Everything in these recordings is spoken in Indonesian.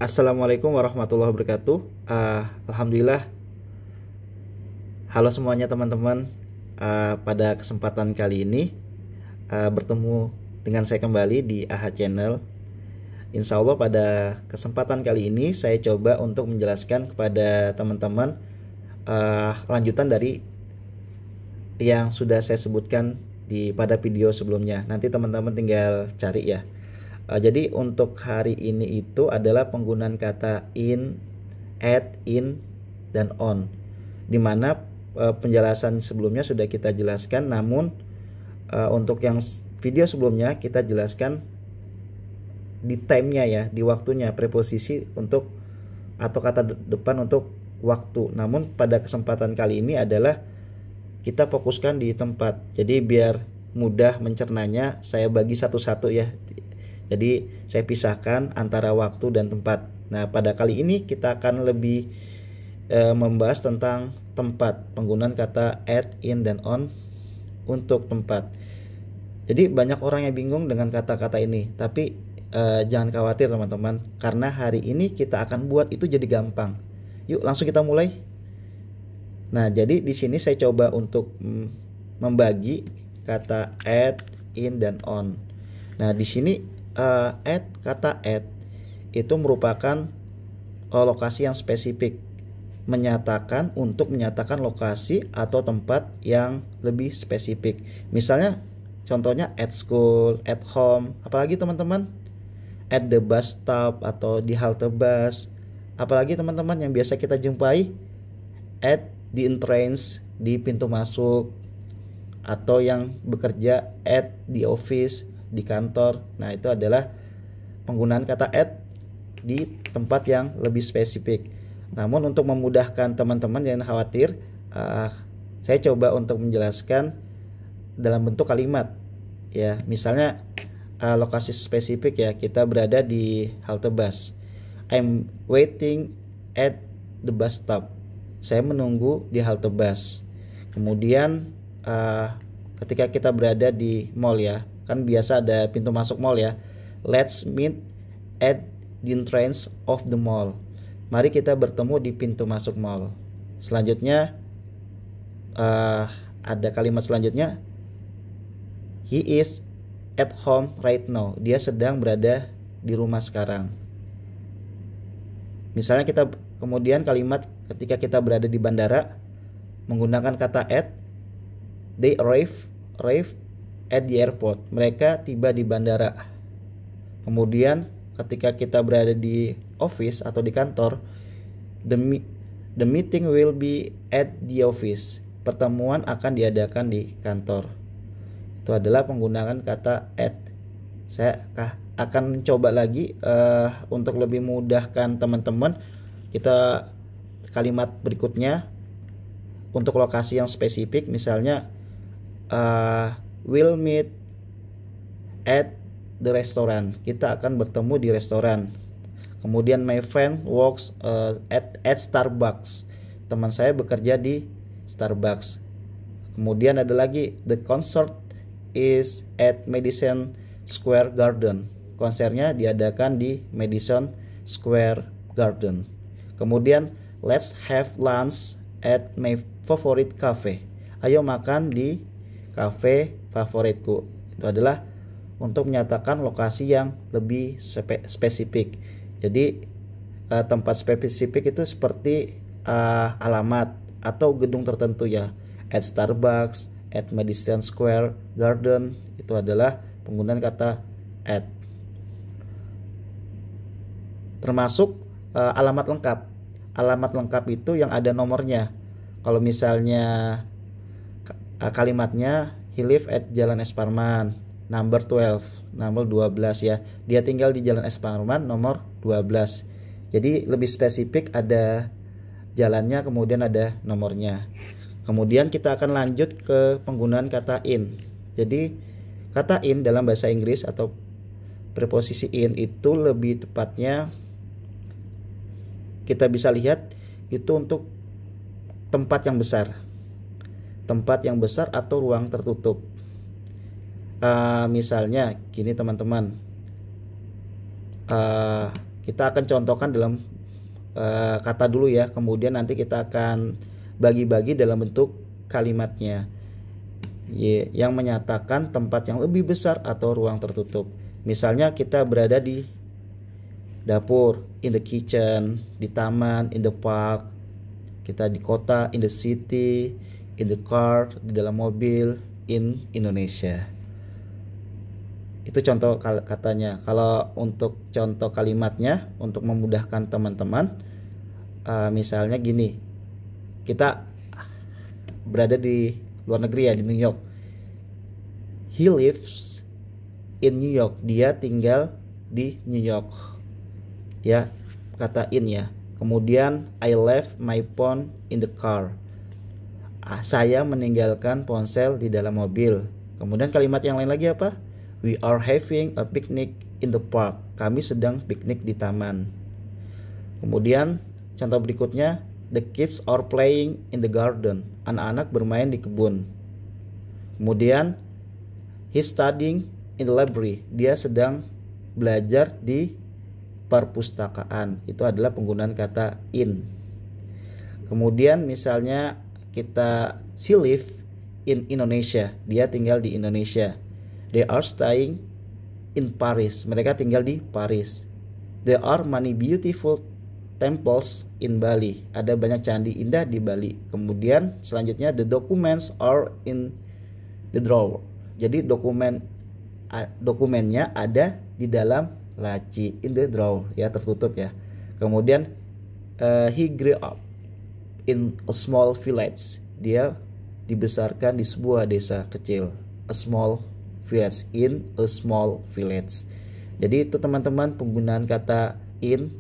Assalamualaikum warahmatullahi wabarakatuh. Alhamdulillah, halo semuanya teman-teman. Pada kesempatan kali ini bertemu dengan saya kembali di AHA Channel. Insya Allah pada kesempatan kali ini saya coba untuk menjelaskan kepada teman-teman lanjutan dari yang sudah saya sebutkan pada video sebelumnya. Nanti teman-teman tinggal cari ya. Jadi untuk hari ini itu adalah penggunaan kata in, at, in, dan on. Dimana penjelasan sebelumnya sudah kita jelaskan, namun untuk yang video sebelumnya kita jelaskan di time-nya ya, di waktunya, preposisi untuk atau kata depan untuk waktu. Namun pada kesempatan kali ini adalah kita fokuskan di tempat. Jadi biar mudah mencernanya, saya bagi satu-satu ya. Jadi saya pisahkan antara waktu dan tempat. Nah, pada kali ini kita akan lebih membahas tentang tempat, penggunaan kata at, in, dan on untuk tempat. Jadi banyak orang yang bingung dengan kata-kata ini, tapi jangan khawatir teman-teman, karena hari ini kita akan buat itu jadi gampang. Yuk langsung kita mulai. Nah, jadi di sini saya coba untuk membagi kata at, in, dan on. Nah, di sini kata at itu merupakan lokasi yang spesifik, untuk menyatakan lokasi atau tempat yang lebih spesifik. Misalnya contohnya at school, at home, apalagi teman-teman at the bus stop atau di halte bus. Apalagi teman-teman yang biasa kita jumpai at the entrance, di pintu masuk, atau yang bekerja at the office, di kantor. Nah, itu adalah penggunaan kata at di tempat yang lebih spesifik. Namun untuk memudahkan teman-teman jangan khawatir, saya coba untuk menjelaskan dalam bentuk kalimat ya. Misalnya lokasi spesifik ya, kita berada di halte bus. I'm waiting at the bus stop. Saya menunggu di halte bus. Kemudian ketika kita berada di mall ya, kan biasa ada pintu masuk mall ya. Let's meet at the entrance of the mall. Mari kita bertemu di pintu masuk mall. Selanjutnya ada kalimat selanjutnya. He is at home right now. Dia sedang berada di rumah sekarang. Misalnya kemudian kalimat ketika kita berada di bandara menggunakan kata at. They arrive at the airport. Mereka tiba di bandara. Kemudian ketika kita berada di office atau di kantor, the meeting will be at the office. Pertemuan akan diadakan di kantor. Itu adalah penggunaan kata at. Saya akan coba lagi untuk lebih mudahkan teman-teman. Kita kalimat berikutnya untuk lokasi yang spesifik, misalnya we'll meet at the restaurant. Kita akan bertemu di restoran. Kemudian my friend works at Starbucks. Teman saya bekerja di Starbucks. Kemudian ada lagi the concert is at Madison Square Garden. Konsernya diadakan di Madison Square Garden. Kemudian let's have lunch at my favorite cafe. Ayo makan di cafe favoritku. Itu adalah untuk menyatakan lokasi yang lebih spesifik. Jadi tempat spesifik itu seperti alamat atau gedung tertentu ya. At Starbucks, at Madison Square Garden, itu adalah penggunaan kata at. Termasuk alamat lengkap. Alamat lengkap itu yang ada nomornya. Kalau misalnya kalimatnya he live at Jalan Es Parman number 12, nomor 12 ya. Dia tinggal di Jalan Es Parman nomor 12. Jadi lebih spesifik, ada jalannya, kemudian ada nomornya. Kemudian kita akan lanjut ke penggunaan kata in. Jadi kata in dalam bahasa Inggris atau preposisi in itu lebih tepatnya kita bisa lihat itu untuk tempat yang besar. Tempat yang besar atau ruang tertutup. Misalnya gini teman-teman, Kita akan contohkan dalam kata dulu ya, kemudian nanti kita akan bagi-bagi dalam bentuk kalimatnya. Yang menyatakan tempat yang lebih besar atau ruang tertutup. Misalnya kita berada di dapur, in the kitchen, di taman, in the park. Kita di kota, in the city, in the car, di dalam mobil, in Indonesia. Itu contoh katanya. Kalau untuk contoh kalimatnya, untuk memudahkan teman-teman, misalnya gini, kita berada di luar negeri ya, di New York. He lives in New York. Dia tinggal di New York. Ya, kata in ya. Kemudian I left my phone in the car. Saya meninggalkan ponsel di dalam mobil. Kemudian kalimat yang lain lagi apa? We are having a picnic in the park. Kami sedang piknik di taman. Kemudian contoh berikutnya, the kids are playing in the garden. Anak-anak bermain di kebun. Kemudian he's studying in the library. Dia sedang belajar di perpustakaan. Itu adalah penggunaan kata in. Kemudian misalnya she live in Indonesia. Dia tinggal di Indonesia. They are staying in Paris. Mereka tinggal di Paris. There are many beautiful temples in Bali. Ada banyak candi indah di Bali. Kemudian selanjutnya the documents are in the drawer. Jadi dokumennya ada di dalam laci, in the drawer ya, tertutup ya. Kemudian he grew up in a small village. Dia dibesarkan di sebuah desa kecil. A small village, in a small village. Jadi itu teman-teman penggunaan kata in,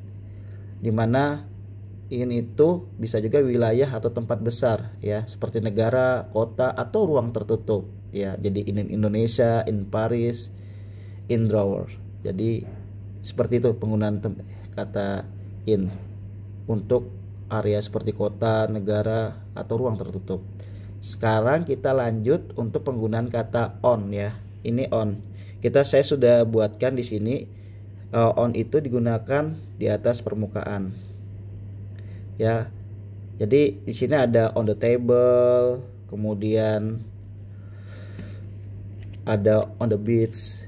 dimana in itu bisa juga wilayah atau tempat besar ya, seperti negara, kota atau ruang tertutup ya. Jadi in Indonesia, in Paris, in drawer. Jadi seperti itu penggunaan kata in untuk area seperti kota, negara atau ruang tertutup. Sekarang kita lanjut untuk penggunaan kata on ya. Ini on. Saya sudah buatkan di sini. On itu digunakan di atas permukaan. Ya. Jadi di sini ada on the table, kemudian ada on the beach.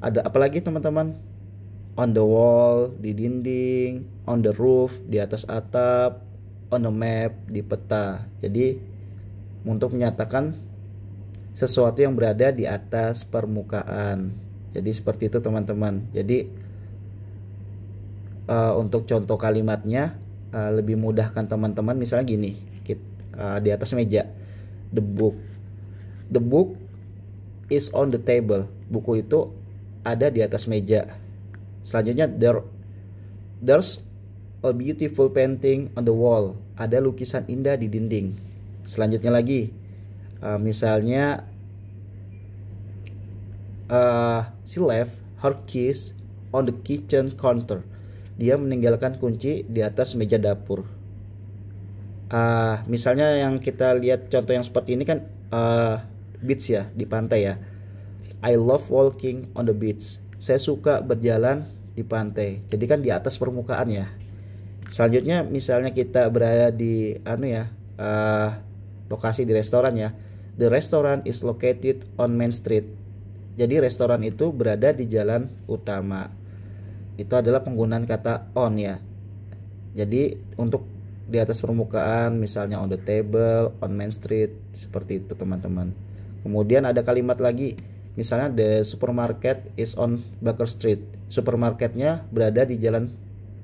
Ada apa lagi teman-teman? On the wall, di dinding, on the roof, di atas atap, on the map, di peta. Jadi untuk menyatakan sesuatu yang berada di atas permukaan. Jadi seperti itu teman-teman. Jadi untuk contoh kalimatnya lebih mudahkan teman-teman, misalnya gini, di atas meja, the book is on the table. Buku itu ada di atas meja. Selanjutnya there's a beautiful painting on the wall. Ada lukisan indah di dinding. Selanjutnya lagi misalnya she left her keys on the kitchen counter. Dia meninggalkan kunci di atas meja dapur. Misalnya yang kita lihat contoh yang seperti ini kan beach ya, di pantai ya. I love walking on the beach. Saya suka berjalan di pantai. Jadi kan di atas permukaan ya. Selanjutnya misalnya kita berada di lokasi di restoran ya. The restaurant is located on Main Street. Jadi restoran itu berada di jalan utama. Itu adalah penggunaan kata on ya. Jadi untuk di atas permukaan misalnya on the table, on Main Street, seperti itu teman-teman. Kemudian ada kalimat lagi. Misalnya the supermarket is on Baker Street. Supermarketnya berada di jalan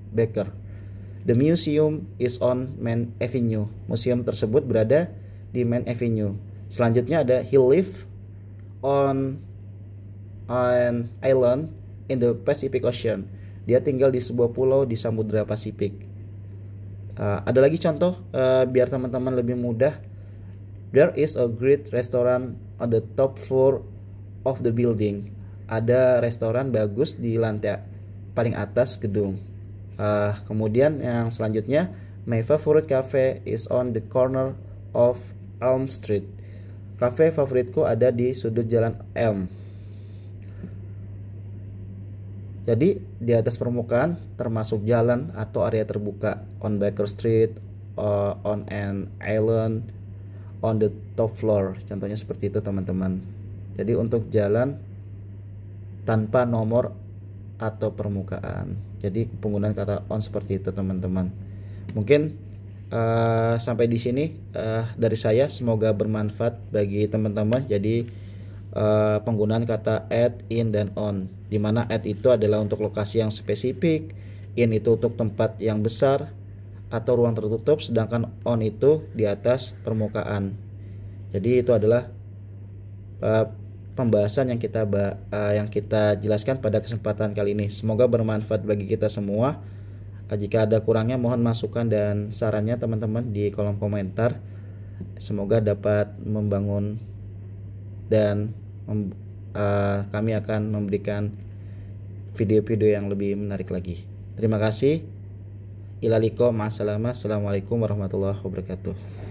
Baker. The museum is on Main Avenue. Museum tersebut berada di Main Avenue. Selanjutnya ada he live on an island in the Pacific Ocean. Dia tinggal di sebuah pulau di Samudra Pasifik. Ada lagi contoh biar teman-teman lebih mudah. There is a great restaurant on the top floor of the building. Ada restoran bagus di lantai paling atas gedung. Kemudian yang selanjutnya, my favorite cafe is on the corner of Elm Street. Cafe favoritku ada di sudut jalan Elm. Jadi di atas permukaan termasuk jalan atau area terbuka, on Baker Street, on an island, on the top floor. Contohnya seperti itu teman-teman. Jadi untuk jalan tanpa nomor atau permukaan. Jadi penggunaan kata on seperti itu teman-teman. Mungkin sampai di sini dari saya, semoga bermanfaat bagi teman-teman. Jadi penggunaan kata at, in, dan on, dimana at itu adalah untuk lokasi yang spesifik, in itu untuk tempat yang besar atau ruang tertutup, sedangkan on itu di atas permukaan. Jadi itu adalah pembahasan yang kita jelaskan pada kesempatan kali ini. Semoga bermanfaat bagi kita semua. Jika ada kurangnya mohon masukan dan sarannya teman-teman di kolom komentar. Semoga dapat membangun dan kami akan memberikan video-video yang lebih menarik lagi. Terima kasih. Ilaliko, ma'assalamah. Assalamualaikum warahmatullahi wabarakatuh.